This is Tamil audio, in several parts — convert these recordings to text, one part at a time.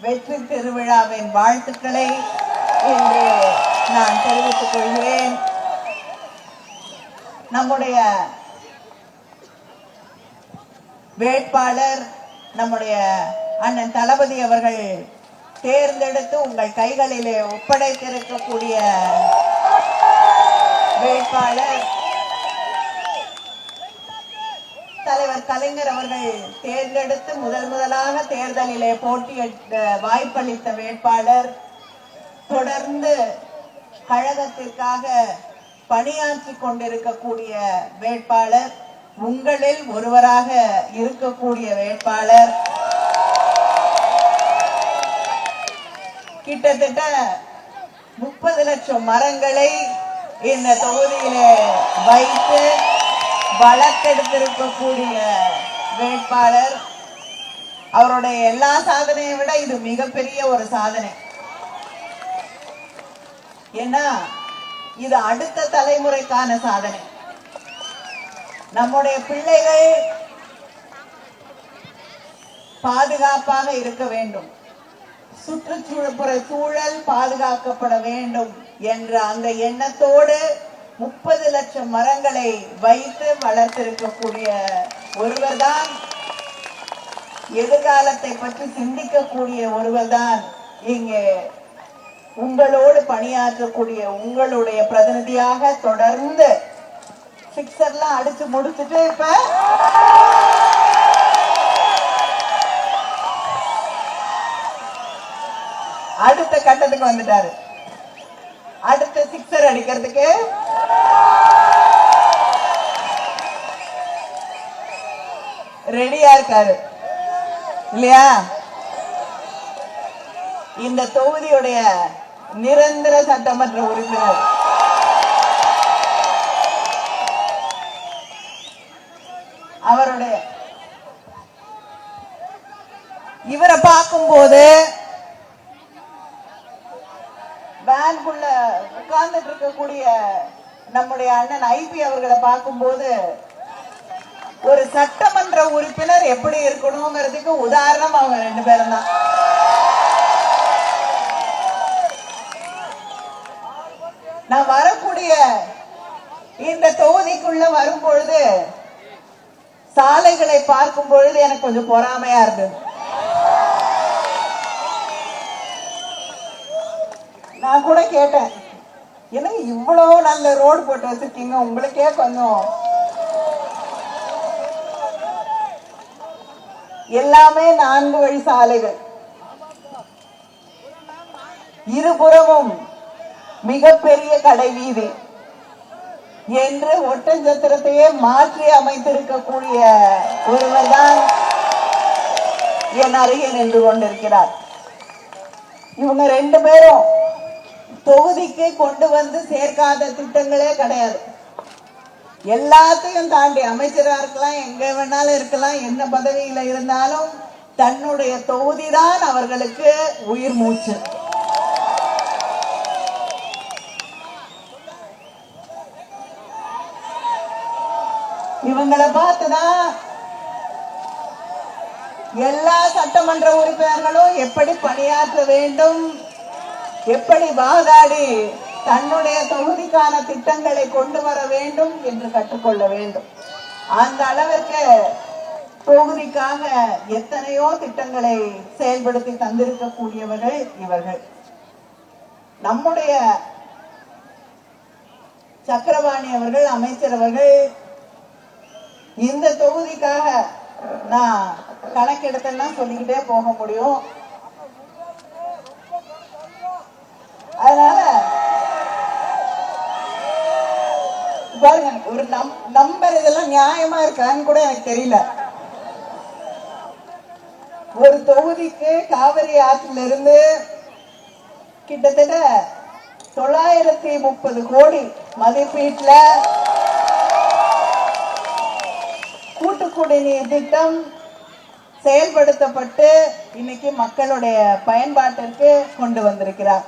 வெற்றி திருவிழாவின் வாழ்த்துக்களை இன்று நான் தெரிவித்துக் கொள்கிறேன். நம்முடைய வேட்பாளர் நம்முடைய அண்ணன் தளபதி அவர்கள் தேர்ந்தெடுத்து உங்கள் கைகளிலே ஒப்படைத்திருக்கக்கூடிய வேட்பாளர் தலைவர் கலைஞர் அவர்கள் தேர்ந்தெடுத்து முதலாக தேர்தலிலே போட்டியிட்ட வாய்ப்பளித்த வேட்பாளர், தொடர்ந்து கழகத்திற்காக பணியாற்றி கொண்டிருக்கக்கூடிய வேட்பாளர், உங்களில் ஒருவராக இருக்கக்கூடிய வேட்பாளர், கிட்டத்தட்ட 30 லட்சம் மரங்களை இந்த தொகுதியிலே வைத்து வளர்த்தெடுத்திருக்கக்கூடிய வேட்பாளர். அவருடைய எல்லா சாதனையை விட இது மிகப்பெரிய ஒரு சாதனை. ஏன்னா இது அடுத்த தலைமுறைக்கான சாதனை. நம்முடைய பிள்ளைகள் பாதுகாப்பாக இருக்க வேண்டும், சுற்றுப்புற சூழல் பாதுகாக்கப்பட வேண்டும் என்ற அந்த எண்ணத்தோடு 30 லட்சம் மரங்களை வைத்து வளர்த்திருக்கக்கூடிய ஒருவர்தான், எதிர்காலத்தை பற்றி சிந்திக்கக்கூடிய ஒருவர்தான் இங்கே உங்களோடு பணியாற்றக்கூடிய உங்களுடைய பிரதிநிதியாக தொடர்ந்து சிக்ஸர்லாம் அடிச்சு முடிச்சுட்டு இப்ப அடுத்த கட்டத்துக்கு வந்துட்டாரு. அடுத்த சிக்ஸர் அடிக்கிறதுக்கு ரெடியா இருக்காரு இல்லையா? இந்த தொகுதியுடைய நிரந்தர சட்டமன்ற உறுப்பினர் அவருடைய இவரை பார்க்கும்போது வேன்குள்ள உட்கார்ந்துட்டு இருக்கக்கூடிய நம்முடைய அண்ணன் ஐபி அவர்களை பார்க்கும்போது ஒரு சட்டமன்ற உறுப்பினர் எப்படி இருக்கணுங்கிறதுக்கு உதாரணம் அவங்க 2 பேரும் தான். நான் வரக்கூடிய இந்த தொகுதிக்குள்ள வரும் பொழுது சாலைகளை பார்க்கும் பொழுது எனக்கு கொஞ்சம் பொறாமையா இருந்தது. நான் கூட கேட்டேன், எனக்கு இவ்வளவு நல்ல ரோடு போட்டு வச்சிருக்கீங்க, உங்களுக்கே கொஞ்சம் எல்லாமே 4 வழி சாலைகள், இருபுறமும் மிகப்பெரிய கடை வீதி என்று ஒட்டஞ்சத்திரத்தையே மாற்றி அமைத்திருக்கக்கூடிய ஒருவர் தான் என் அருகே நின்று கொண்டிருக்கிறார். இவங்க 2 பேரும் தொகுதிக்கு கொண்டு வந்து சேர்க்காத திட்டங்களே கிடையாது. எல்லாத்தையும் தாண்டி அமைச்சராக இருக்கலாம், எங்க வேணாலும் இருக்கலாம், என்ன பதவியில இருந்தாலும் தன்னுடைய தொகுதி தான் அவர்களுக்கு உயிர் மூச்சு. இவங்களை பார்த்துதான் எல்லா சட்டமன்ற உறுப்பினர்களும் எப்படி பணியாற்ற வேண்டும், எப்படி வாதாடி தன்னுடைய தொகுதிக்கான திட்டங்களை கொண்டு வர வேண்டும் என்று கற்றுக்கொள்ள வேண்டும். அந்த அளவிற்கு தொகுதிக்காக எத்தனையோ திட்டங்களை செயல்படுத்தி தந்திருக்கக்கூடியவர்கள் இவர்கள். நம்முடைய சக்கரபாணி அவர்கள், அமைச்சர் அவர்கள் இந்த தொகுதிக்காக நான் கணக்கெடுத்தேன்னா சொல்லிக்கிட்டே போக முடியும். அதனால பாருங்க, ஒரு நம்பர் இதெல்லாம் நியாயமா இருக்கான்னு கூட எனக்கு தெரியல. ஒரு தொகுதிக்கு காவிரி ஆற்றில இருந்து கிட்டத்தட்ட 930 கோடி மதிப்பீட்டுல கூட்டு குடிநீர் திட்டம் செயல்படுத்தப்பட்டு இன்னைக்கு மக்களுடைய பயன்பாட்டிற்கு கொண்டு வந்திருக்கிறார்.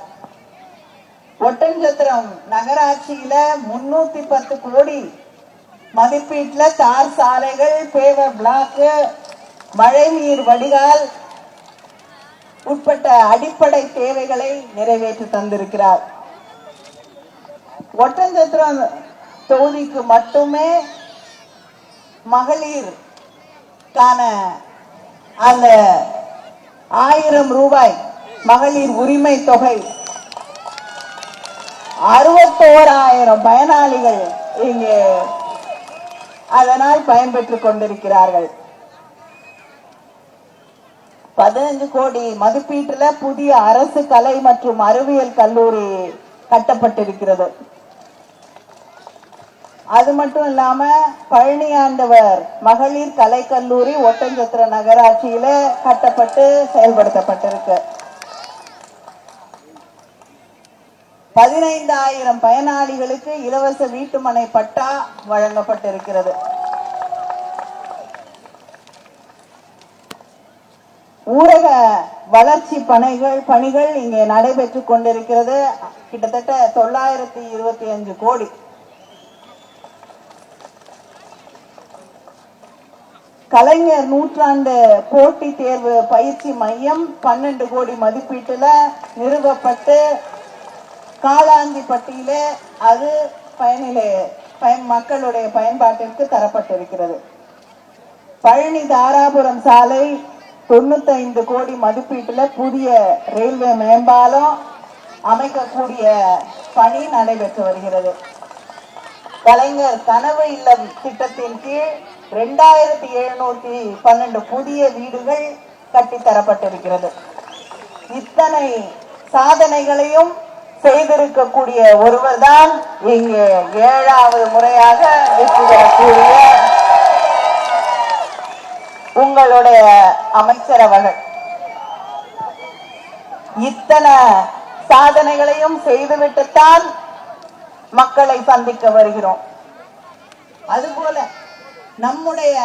ஒட்டன்சத்திரம் நகராட்சியில 310 கோடி மதிப்பீட்டுல தார் சாலைகள், பேவர் பிளாக், மழை நீர் வடிகால் உட்பட்ட அடிப்படை தேவைகளை நிறைவேற்றி தந்திருக்கிறார். ஒட்டன்சத்திரம் தொகுதிக்கு மட்டுமே மகளிருக்கான அந்த 1000 ரூபாய் மகளிர் உரிமை தொகை 61,000 பயனாளிகள் இங்கே அதனால் பயன்பெற்றுக் கொண்டிருக்கிறார்கள். 15 கோடி மதிப்பீட்டுல புதிய அரசு கலை மற்றும் அறிவியல் கல்லூரி கட்டப்பட்டிருக்கிறது. அது மட்டும் இல்லாம பழனியாண்டவர் மகளிர் கலை கல்லூரி ஒட்டன்சத்திர நகராட்சியில கட்டப்பட்டு செயல்படுத்தப்பட்டிருக்கு. 15,000 பயனாளிகளுக்கு இலவச வீட்டுமனை பட்டா வழங்கப்பட்டிருக்கிறது. ஊரக வளர்ச்சி பணிகள் இங்கே நடைபெற்றுக் கொண்டிருக்கிறது. கிட்டத்தட்ட 925 கோடி. கலைஞர் நூற்றாண்டு போட்டி தேர்வு பயிற்சி மையம் 12 கோடி மதிப்பீட்டுல நிறுவப்பட்டு காலாந்தி பட்டியல அது மக்களுடைய பயன்பாட்டிற்கு தரப்பட்டிருக்கிறது. பழனி தாராபுரம் சாலை 95 கோடி மதிப்பீட்டுல புதிய ரயில்வே மேம்பாலம் அமைக்கக்கூடிய பணி நடைபெற்று வருகிறது. கலைஞர் கனவு இல்லம் திட்டத்தின் கீழ் 2712 புதிய வீடுகள் கட்டித்தரப்பட்டிருக்கிறது. இத்தனை சாதனைகளையும் செய்திருக்கக்கூடிய ஒருவர் தான் இங்கே 7வது முறையாக வெற்றி பெறக்கூடிய உங்களுடைய அமைச்சர் அவர்கள். இத்தனை சாதனைகளையும் செய்துவிட்டுத்தான் மக்களை சந்திக்க வருகிறோம். அதுபோல நம்முடைய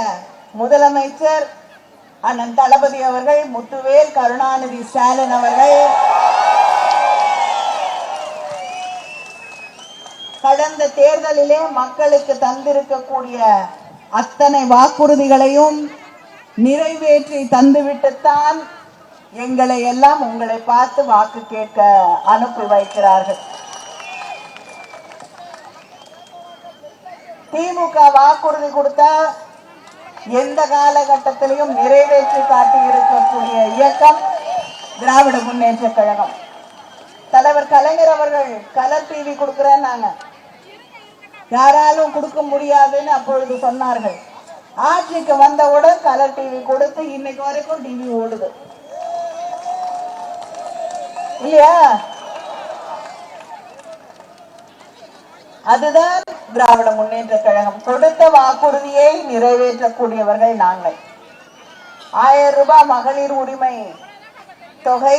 முதலமைச்சர் அண்ணன் தளபதி அவர்கள், முத்துவேல் கருணாநிதி ஸ்டாலின் அவர்கள் கடந்த தேர்தலிலே மக்களுக்கு தந்திருக்கக்கூடிய அத்தனை வாக்குறுதிகளையும் நிறைவேற்றி தந்துவிட்டுத்தான் எங்களை எல்லாம் உங்களை பார்த்து வாக்கு கேட்க அனுப்பி வைக்கிறார்கள். திமுக வாக்குறுதி கொடுத்தா எந்த காலகட்டத்திலையும் நிறைவேற்றி காட்டி இருக்கக்கூடிய இயக்கம் திராவிட முன்னேற்ற கழகம். தலைவர் கலைஞர் அவர்கள் கலர் டிவி கொடுக்கிறேன்னாங்க, யாராலும் கொடுக்க முடியாதுன்னு அப்பொழுது சொன்னார்கள். ஆட்சிக்கு வந்தவுடன் கலர் டிவி கொடுத்து இன்னைக்கு வரைக்கும் டிவி ஓடுது இல்லையா? அதுதான் திராவிட முன்னேற்ற கழகம். கொடுத்த வாக்குறுதியை நிறைவேற்றக்கூடியவர்கள் நாங்கள். 1000 ரூபாய் மகளிர் உரிமை தொகை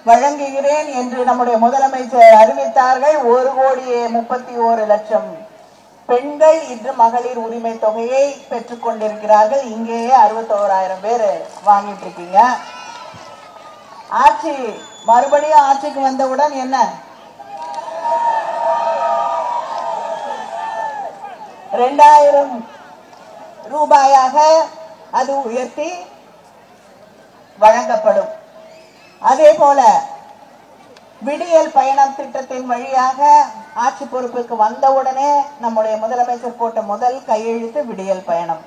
வழங்குகிறேன் என்று நம்முடைய முதலமைச்சர் அறிவித்தார்கள். 1,31,00,000 பெண்கள் இன்று மகளிர் உரிமை தொகையை பெற்றுக் கொண்டிருக்கிறார்கள். இங்கேயே 61,000 பேர் வாங்கிட்டு இருக்கீங்க. ஆட்சி மறுபடியும் ஆட்சிக்கு வந்தவுடன் என்ன 2,000 ரூபாயாக அது உயர்த்தி வழங்கப்படும். அதே போல விடியல் பயணம் திட்டத்தின் வழியாக ஆட்சி பொறுப்புக்கு வந்தவுடனே நம்முடைய முதலமைச்சர் போட்ட முதல் கையெழுத்து விடியல் பயணம்.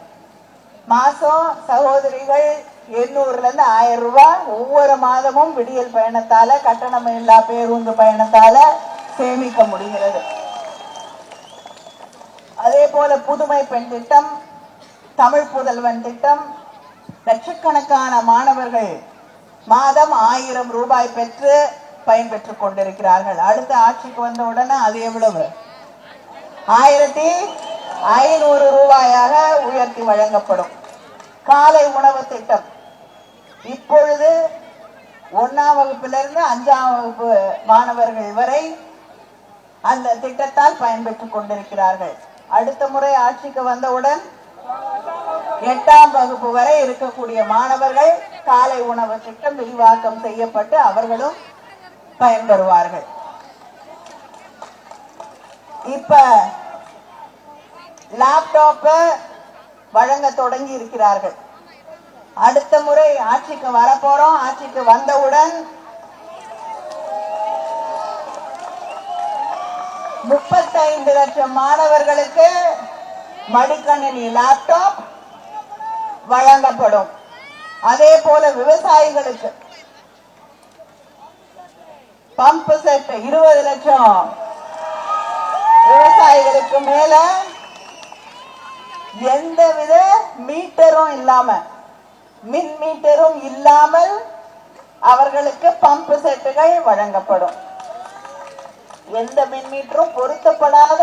மாசம் சகோதரிகள் 800 இருந்து 1000 ரூபாய் ஒவ்வொரு மாதமும் விடியல் பயணத்தால, கட்டணம் இல்லா பேருந்து பயணத்தால சேமிக்க முடிகிறது. அதே போல புதுமை பெண் திட்டம், தமிழ் புதல்வன் திட்டம், லட்சக்கணக்கான மாணவர்கள் மாதம் 1000 ரூபாய் பெற்று பயன்பெற்றுக் கொண்டிருக்கிறார்கள். அடுத்த ஆட்சிக்கு வந்த உடனே அது எவ்வளவு 1,500 ரூபாயாக உயர்த்தி வழங்கப்படும். காலை உணவு திட்டம் இப்பொழுது 1ஆம் வகுப்பிலிருந்து 5ஆம் வகுப்பு மாணவர்கள் வரை அந்த திட்டத்தால் பயன்பெற்றுக் கொண்டிருக்கிறார்கள். அடுத்த முறை ஆட்சிக்கு வந்தவுடன் 8ஆம் வகுப்பு வரை இருக்கக்கூடிய மாணவர்கள் காலை உணவு திட்டம் விரிவாக்கம் செய்யப்பட்டு அவர்களும் பயன்பெறுவார்கள். இப்ப லேப்டாப் வழங்க தொடங்கி இருக்கிறார்கள். அடுத்த முறை ஆட்சிக்கு வரப்போறோம். ஆட்சிக்கு வந்தவுடன் 35 லட்சம் மாணவர்களுக்கு மடிக்கணினி லேப்டாப் வழங்கப்படும். அதே போல விவசாயிகளுக்கு பம்ப் செட் 20 லட்சம் விவசாயிகளுக்கு மேல எந்தவித மீட்டரும் இல்லாம, மின் மீட்டரும் இல்லாமல் அவர்களுக்கு பம்ப் செட்டுகள் வழங்கப்படும். எந்த மின் மீட்டரும் பொருத்தப்படாத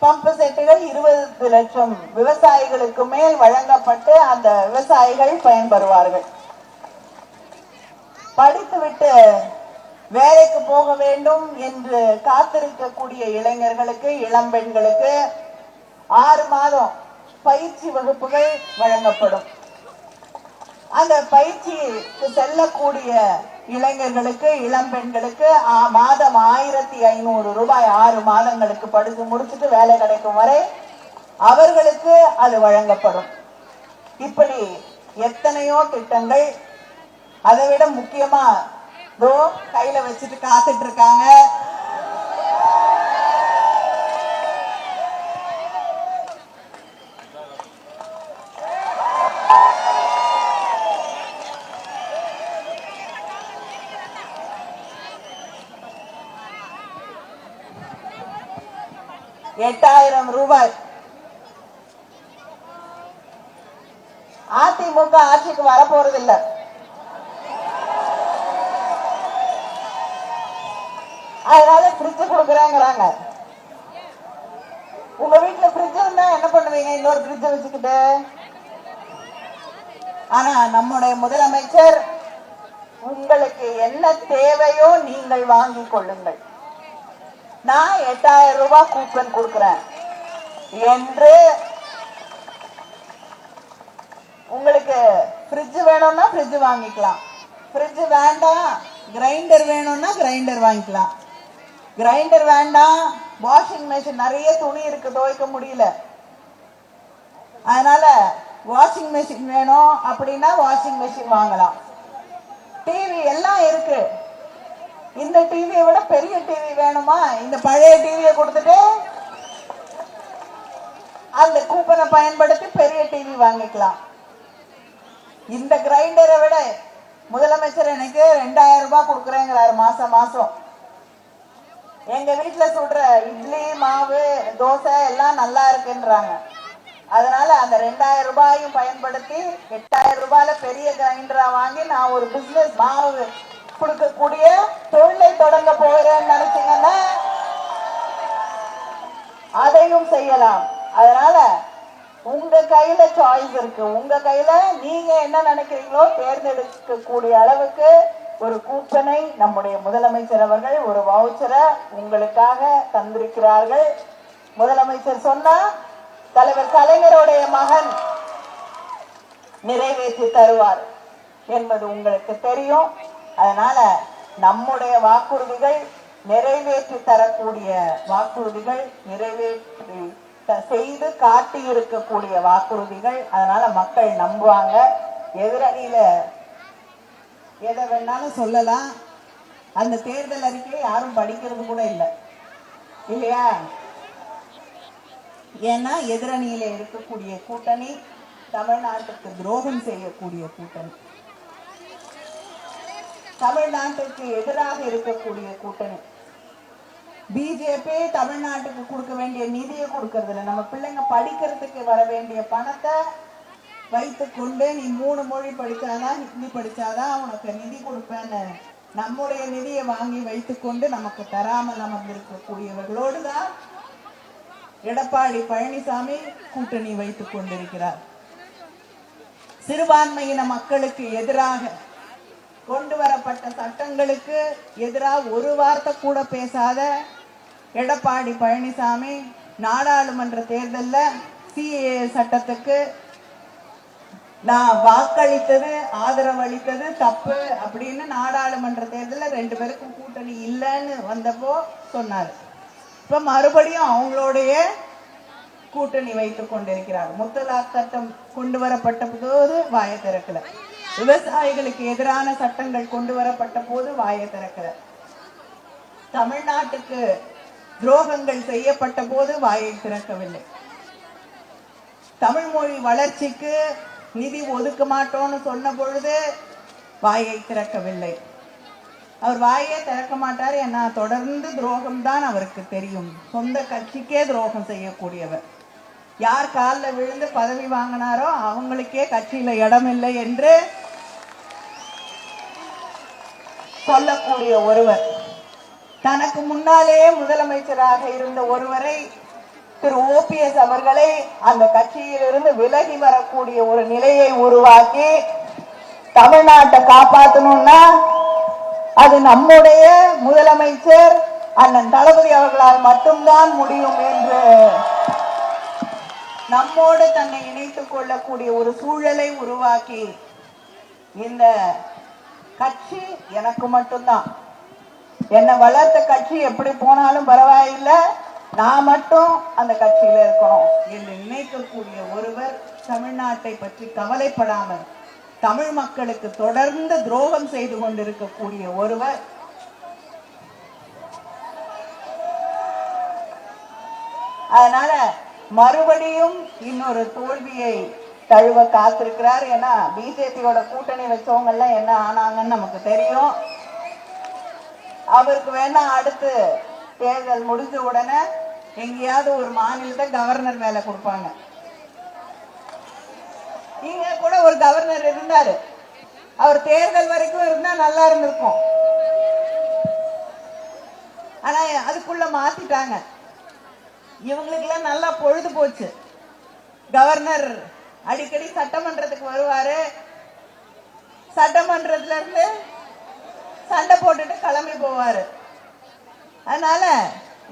பம்ப் செட்டுகள் 20 லட்சம் விவசாயிகளுக்கு மேல் வழங்கப்பட்டு அந்த விவசாயிகள் பயன்பெறுவார்கள். படித்துவிட்டு வேலைக்கு போக வேண்டும் என்று காத்திருக்கக்கூடிய இளைஞர்களுக்கு, இளம்பெண்களுக்கு 6 மாதம் பயிற்சி வகுப்புகள் வழங்கப்படும். அந்த பயிற்சிக்கு செல்லக்கூடிய இளைஞர்களுக்கு, இளம்பெண்களுக்கு மாதம் 1500 ரூபாய் 6 மாதங்களுக்கு படித்து முடிச்சுட்டு வேலை கிடைக்கும் வரை அவர்களுக்கு அது வழங்கப்படும். இப்படி எத்தனையோ திட்டங்கள். அதை விட முக்கியமா கையில வச்சுட்டு காத்துட்டு இருக்காங்க. ரூபாய் அதிமுக ஆட்சிக்கு வரப்போறது இல்ல. அதனால ஃப்ரிட்ஜ் கொடுக்குறாங்க. உங்க வீட்டுல ஃப்ரிட்ஜ் இருந்தா என்ன பண்ணுவீங்க? இன்னொரு ஃப்ரிட்ஜ் வச்சுக்கிட்டு. ஆனா நம்முடைய முதலமைச்சர் உங்களுக்கு என்ன தேவையோ நீங்கள் வாங்கிக் கொள்ளுங்கள், நான் 8000 ரூபாய் கூப்பன் கொடுக்கிறேன் என்று. உங்களுக்கு ஃப்ரிட்ஜ் வேணும்னா ஃப்ரிட்ஜ் வாங்கிக்கலாம், ஃப்ரிட்ஜ் வேண்டாம் கிரைண்டர் வேணும்னா கிரைண்டர் வாங்கிக்கலாம், கிரைண்டர் வேண்டாம் வாஷிங் மெஷின், நிறைய துணி இருக்கு துவைக்க முடியல, அதனால வாஷிங் மெஷின் வேணும் அப்படின்னா வாஷிங் மெஷின் வாங்கலாம். டிவி எல்லாம் இருக்கு. இந்த டிவியை விட பெரிய டிவி வேணுமா? இந்த பழைய டிவியை கொடுத்துட்டு அந்த கூப்பனை பயன்படுத்தி பெரிய டிவி வாங்கிக்கலாம். இந்த கிரைண்டரை விட முதலமைச்சர் எனக்கு 2000 ரூபாய் கொடுக்குறேங்கிறாரு மாசம் மாசம். எங்க வீட்டுல சுடுற இட்லி மாவு தோசை எல்லாம் நல்லா இருக்குன்றாங்க. அதனால அந்த 2000 ரூபாயும் பயன்படுத்தி 8000 ரூபாயில பெரிய கிரைண்டரா வாங்கி நான் ஒரு பிசினஸ் மாவு கொடுக்கக்கூடிய தொழிலை தொடங்க போகிறேன்னு நினைச்சீங்கன்னா அதையும் செய்யலாம். அதனால உங்க கையில சாய்ஸ் இருக்கு. உங்க கையில நீங்க என்ன நினைக்கிறீங்களோ தேர்ந்தெடுக்கக்கூடிய அளவுக்கு ஒரு கூப்பனை நம்முடைய முதலமைச்சர் அவர்கள் ஒரு வவுச்சரை உங்களுக்காக தந்திருக்கிறார்கள். முதலமைச்சர் சொன்னா தலைவர் கலைஞருடைய மகன் நிறைவேற்றி தருவார் என்பது உங்களுக்கு தெரியும். அதனால நம்முடைய வாக்குறுதிகள் நிறைவேற்றி தரக்கூடிய வாக்குறுதிகள், நிறைவேற்றி செய்து காட்டி இருக்கக்கூடிய வாக்குறுதிகள். அதனால மக்கள் நம்புவாங்க. எதிரணியில எதை வேணாலும் சொல்லலாம், அந்த தேர்தல் அறிக்கையை யாரும் படிக்கிறது கூட இல்லை இல்லையா? ஏன்னா எதிரணியில இருக்கக்கூடிய கூட்டணி தமிழ்நாட்டுக்கு துரோகம் செய்யக்கூடிய கூட்டணி, தமிழ்நாட்டுக்கு எதிராக இருக்கக்கூடிய கூட்டணி. பிஜேபி தமிழ்நாட்டுக்கு கொடுக்க வேண்டிய நிதியை கொடுக்கறது இல்லை. நம்ம பிள்ளைங்க படிக்கிறதுக்கு வர வேண்டிய பணத்தை வைத்துக்கொண்டு நீ 3 மொழி படிச்சாதான், ஹிந்தி படிச்சாதான் உனக்கு நிதி கொடுப்பேன்னு நம்முடைய நிதியை வாங்கி வைத்துக்கொண்டு நமக்கு தராமல் அமர்ந்திருக்கக்கூடியவர்களோடு தான் எடப்பாடி பழனிசாமி கூட்டணி வைத்துக் கொண்டிருக்கிறார். சிறுபான்மையின மக்களுக்கு எதிராக கொண்டு வரப்பட்ட சட்டங்களுக்கு எதிராக ஒரு வார்த்தை கூட பேசாத எடப்பாடி பழனிசாமி நாடாளுமன்ற தேர்தலில் சிஏஏ சட்டத்துக்கு நான் வாக்களித்தது, ஆதரவு அளித்தது தப்பு அப்படின்னு நாடாளுமன்ற தேர்தலில் 2 பேருக்கும் கூட்டணி இல்லைன்னு வந்தப்போ சொன்னார். இப்ப மறுபடியும் அவங்களுடைய கூட்டணி வைத்துக் கொண்டிருக்கிறார். முத்தலாக் சட்டம் கொண்டு வரப்பட்ட போது வாயை திறக்கல. விவசாயிகளுக்கு எதிரான சட்டங்கள் கொண்டு வரப்பட்ட போது வாயை திறக்கல. தமிழ்நாட்டுக்கு துரோகங்கள் செய்யப்பட்ட போது வாயை திறக்கவில்லை. தமிழ் மொழி வளர்ச்சிக்கு நிதி ஒதுக்க மாட்டோம்னு சொன்ன பொழுது வாயை திறக்கவில்லை. அவர் வாயே திறக்க மாட்டார். ஏன்னா தொடர்ந்து துரோகம் தான் அவருக்கு தெரியும். சொந்த கட்சிக்கே துரோகம் செய்யக்கூடியவர். யார் காலில் விழுந்து பதவி வாங்கினாரோ அவங்களுக்கே கட்சியில இடம் இல்லை என்று சொல்லக்கூடிய ஒருவர், தனக்கு முன்னாலேயே முதலமைச்சராக இருந்த ஒருவரை, திரு ஓபிஎஸ் அவர்களை அந்த கட்சியிலிருந்து விலகி வரக்கூடிய ஒரு நிலையை உருவாக்கி தமிழ்நாட்டை காப்பாற்றணும்னா அது நம்முடைய முதலமைச்சர் அண்ணன் தளபதி அவர்களால் மட்டும்தான் முடியும் என்று நம்மோடு தன்னை இணைத்துக் கொள்ளக்கூடிய ஒரு சூழலை உருவாக்கி, இந்த கட்சி எனக்கு மட்டும்தான், என்னை வளர்த்த கட்சி எப்படி போனாலும் பரவாயில்லை, நான் மட்டும் அந்த கட்சியில இருக்கணும் என்று நினைக்கக்கூடிய ஒருவர், தமிழ்நாட்டை பற்றி கவலைப்படாமல் தமிழ் மக்களுக்கு தொடர்ந்து துரோகம் செய்து கொண்டிருக்கக்கூடிய ஒருவர், அதனால மறுபடியும் இன்னொரு தோல்வியை தழுவ காத்திருக்கிறார். ஏன்னா பிஜேபியோட கூட்டணி வச்சவங்க எல்லாம் என்ன ஆனாங்கன்னு நமக்கு தெரியும். அவருக்கு வேணா அடுத்து தேர்தல் முடிஞ்ச உடனே எங்கேயாவது ஒரு மாநிலத்தை கவர்னர் வேலை கொடுப்பாங்க. இங்க கூட ஒரு கவர்னர் இருந்தாரு, அவர் தேர்தல் வரைக்கும் இருந்தா நல்லா இருந்திருக்கும். ஆனா அதுக்குள்ள மாத்திட்டாங்க. இவங்களுக்கு எல்லாம் நல்லா பொழுது போச்சு. கவர்னர் அடிக்கடி சட்டமன்றத்துக்கு வருவாரு, சட்டமன்றத்துல இருந்து சண்டை போட்டுட்டு கிளம்பி போவாரு. அதனால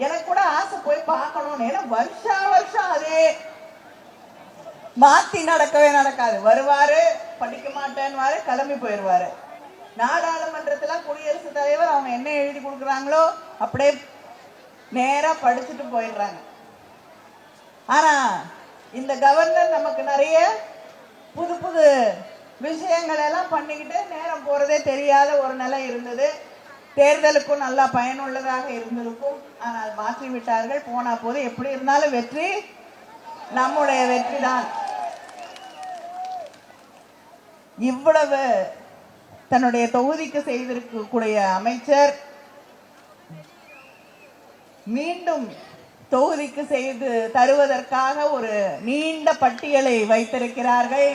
எனக்கு கூட ஆசை போய் பார்க்கணும்னு. ஏன்னா வருஷம் அதே மாத்தி நடக்கவே நடக்காது. வருவாரு, படிக்க மாட்டேன்னு கிளம்பி போயிடுவாரு. நாடாளுமன்றத்துல குடியரசுத் தலைவர் அவங்க என்ன எழுதி கொடுக்குறாங்களோ அப்படியே நேரா படிச்சுட்டு போயிடுறாங்க. ஆனா இந்த கவர்னர் நமக்கு நிறைய புது புது விஷயங்கள் எல்லாம் பண்ணிக்கிட்டு நேரம் போறதே தெரியாத ஒரு நிலை இருந்தது. தேர்தலுக்கும் நல்லா பயனுள்ளதாக இருந்திருக்கும். ஆனால் மாற்றி விட்டார்கள். போனா போது எப்படி இருந்தாலும் வெற்றி நம்முடைய வெற்றி தான். இவ்வளவு தன்னுடைய தொகுதிக்கு செய்திருக்கக்கூடிய அமைச்சர் மீண்டும் தொகுதிக்கு செய்து தருவதற்காக ஒரு நீண்ட பட்டியலை வைத்திருக்கிறார்கள்.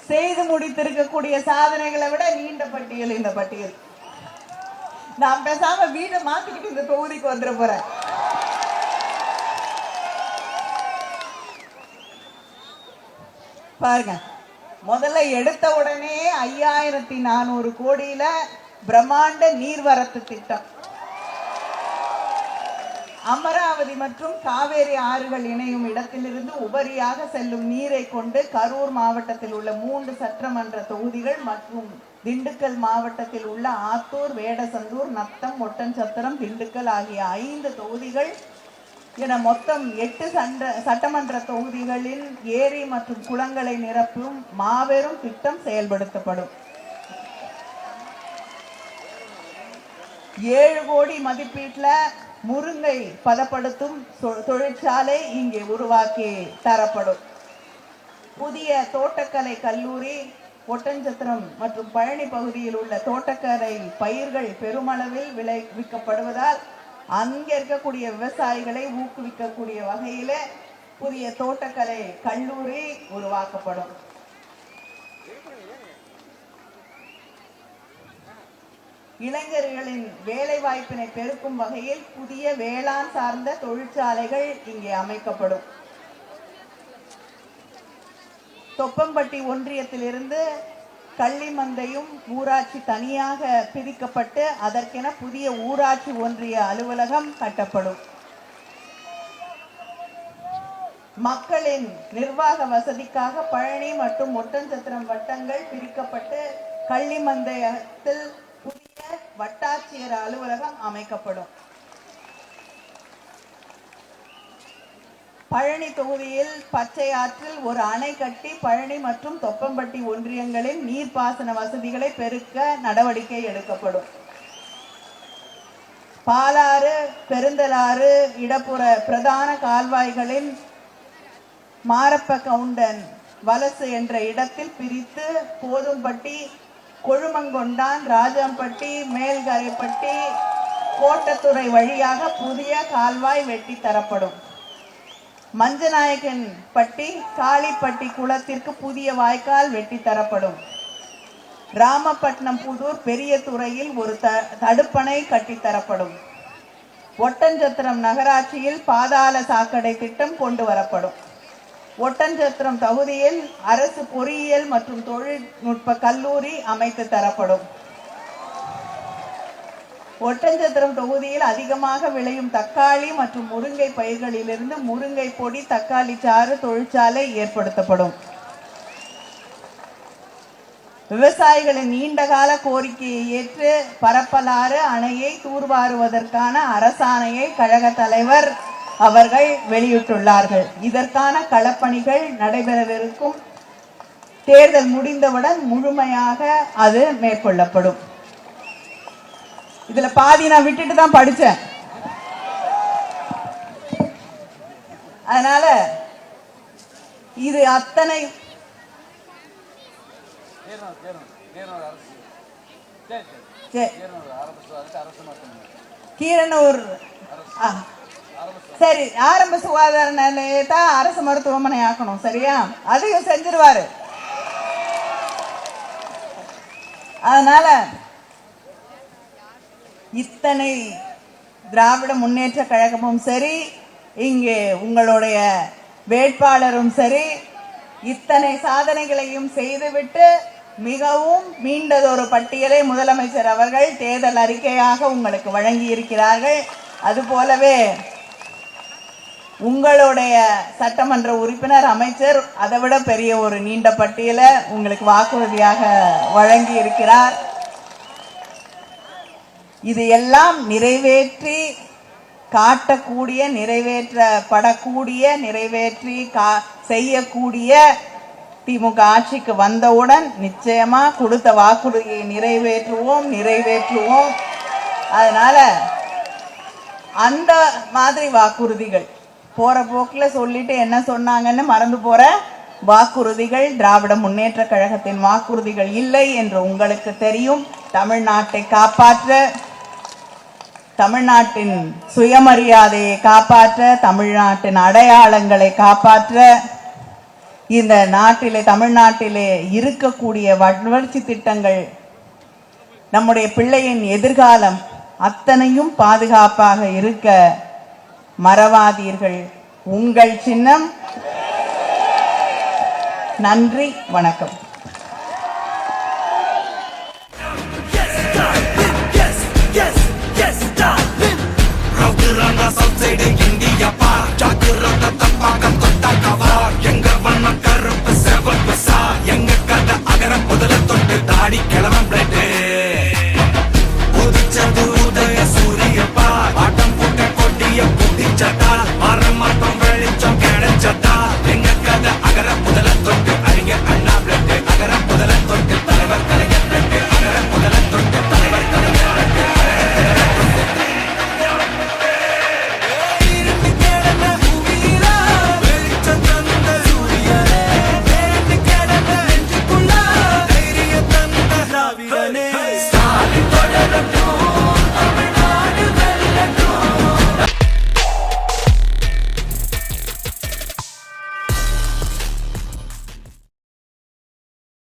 செய்து முடித்திருக்கக்கூடிய சாதனைகளை விட நீண்ட பட்டியல் இந்த பட்டியல். நான் பேசாம வீட்டை மாத்திக்கிட்டு இந்த தொகுதிக்கு வந்துட போறேன். பாருங்க, முதல்ல எடுத்த உடனே 5400 கோடியில பிரம்மாண்ட நீர்வரத்து திட்டம். அமராவதி மற்றும் காவேரி ஆறுகள் இணையும் இடத்திலிருந்து உபரியாக செல்லும் நீரை கொண்டு கரூர் மாவட்டத்தில் உள்ள 3 சட்டமன்ற தொகுதிகள் மற்றும் திண்டுக்கல் மாவட்டத்தில் உள்ள ஆத்தூர், வேடசந்தூர், நத்தம், ஒட்டன்சத்திரம், திண்டுக்கல் ஆகிய 5 தொகுதிகள் என மொத்தம் 8 சட்டமன்ற தொகுதிகளில் ஏரி மற்றும் குளங்களை நிரப்பும் மாபெரும் திட்டம் செயல்படுத்தப்படும். 7 கோடி மதிப்பீட்டில் முருங்கை பதப்படுத்தும் தொழிற்சாலை இங்கே உருவாக்கி தரப்படும். புதிய தோட்டக்கலை கல்லூரி ஒட்டன்சத்திரம் மற்றும் பழனி பகுதியில் உள்ள தோட்டக்கலை பயிர்கள் பெருமளவில் விளைவிக்கப்படுவதால் அங்கே இருக்கக்கூடிய விவசாயிகளை ஊக்குவிக்கக்கூடிய வகையில புதிய தோட்டக்கலை கல்லூரி உருவாக்கப்படும். இளைஞர்களின் வேலை வாய்ப்பினை பெருக்கும் வகையில் புதிய வேளாண் சார்ந்த தொழிற்சாலைகள் இங்கே அமைக்கப்படும். தொப்பம்பட்டி ஒன்றியத்திலிருந்து கள்ளிமந்தையும் ஊராட்சி தனியாக பிரிக்கப்பட்டு அதற்கென புதிய ஊராட்சி ஒன்றிய அலுவலகம் கட்டப்படும். மக்களின் நிர்வாக வசதிக்காக பழனி மற்றும் ஒட்டன்சத்திரம் வட்டங்கள் பிரிக்கப்பட்டு கள்ளிமந்தையத்தில் புதிய வட்டாட்சியர் அலுவலகம் அமைக்கப்படும். பழனி தொகுதியில் பச்சை ஆற்றில் ஒரு அணை கட்டி பழனி மற்றும் தொப்பம்பட்டி ஒன்றியங்களின் நீர்ப்பாசன வசதிகளை பெருக்க நடவடிக்கை எடுக்கப்படும். பாலாறு, பெருந்தலாறு இடப்புற பிரதான கால்வாய்களின் மாரப்ப கவுண்டன் வலசு என்ற இடத்தில் பிரித்து போதும்பட்டி, கொழுமங்கொண்டான், ராஜம்பட்டி, மேல்கரைப்பட்டி, கோட்டத்துறை வழியாக புதிய கால்வாய் வெட்டி தரப்படும். மஞ்சநாயக்கன் பட்டி, காளிப்பட்டி குளத்திற்கு புதிய வாய்க்கால் வெட்டி தரப்படும். ராமப்பட்டினம் புதூர் பெரிய துறையில் ஒரு தடுப்பணை கட்டித்தரப்படும். ஒட்டஞ்சத்திரம் நகராட்சியில் பாதாள சாக்கடை திட்டம் கொண்டு வரப்படும். ஒட்டஞ்சத்திரம் தொகுதியில் அரசு பொறியியல் மற்றும் தொழில்நுட்ப கல்லூரி அமைத்து தரப்படும். ஒட்டஞ்சத்திரம் தொகுதியில் அதிகமாக விளையும் தக்காளி மற்றும் முருங்கை பயிர்களிலிருந்து முருங்கை பொடி, தக்காளி சாறு தொழிற்சாலை ஏற்படுத்தப்படும். விவசாயிகளின் நீண்டகால கோரிக்கையை ஏற்று பரப்பலாறு அணையை தூர்வாருவதற்கான அரசாணையை கழக தலைவர் அவர்கள் வெளியிட்டுள்ளார்கள். இதற்கான களப்பணிகள் நடைபெறவிருக்கும். தேர்தல் முடிந்தவுடன் முழுமையாக அது மேற்கொள்ளப்படும். இதுல பாதி நான் விட்டுட்டு தான் படிச்சேன். அதனால இது அத்தனை கீரனூர் சரி ஆரம்ப சுகாதார நிலையத்தை அரசு மருத்துவமனை ஆக்கணும். சரியா? அதையும் செஞ்சிருவாரு. அதனால இத்தனை திராவிட முன்னேற்ற கழகமும் சரி, இங்கே உங்களுடைய வேட்பாளரும் சரி, இத்தனை சாதனைகளையும் செய்துவிட்டு மிகவும் மீண்டதொரு பட்டியலை முதலமைச்சர் அவர்கள் தேர்தல் அறிக்கையாக உங்களுக்கு வழங்கி இருக்கிறார்கள். அதுபோலவே உங்களுடைய சட்டமன்ற உறுப்பினர், அமைச்சர் அதைவிட பெரிய ஒரு நீண்ட பட்டியலை உங்களுக்கு வாக்குறுதியாக வழங்கி இருக்கிறார். இது எல்லாம் நிறைவேற்றி காட்டக்கூடிய, நிறைவேற்றப்படக்கூடிய, நிறைவேற்றி செய்யக்கூடிய திமுக ஆட்சிக்கு வந்தவுடன் நிச்சயமா கொடுத்த வாக்குறுதியை நிறைவேற்றுவோம். அதனால அந்த மாதிரி வாக்குறுதிகள் போற போக்கில் சொல்லிட்டு என்ன சொன்னாங்கன்னு மறந்து போற வாக்குறுதிகள் திராவிட முன்னேற்ற கழகத்தின் வாக்குறுதிகள் இல்லை என்று உங்களுக்கு தெரியும். தமிழ்நாட்டை காப்பாற்ற, தமிழ்நாட்டின் சுயமரியாதையை காப்பாற்ற, தமிழ்நாட்டின் அடையாளங்களை காப்பாற்ற, இந்த நாட்டிலே தமிழ்நாட்டிலே இருக்கக்கூடிய வளர்ச்சி திட்டங்கள், நம்முடைய பிள்ளையின் எதிர்காலம் அத்தனையும் பாதுகாப்பாக இருக்க மறவாதீர்கள். உங்கள் சின்னம். நன்றி, வணக்கம். Hey!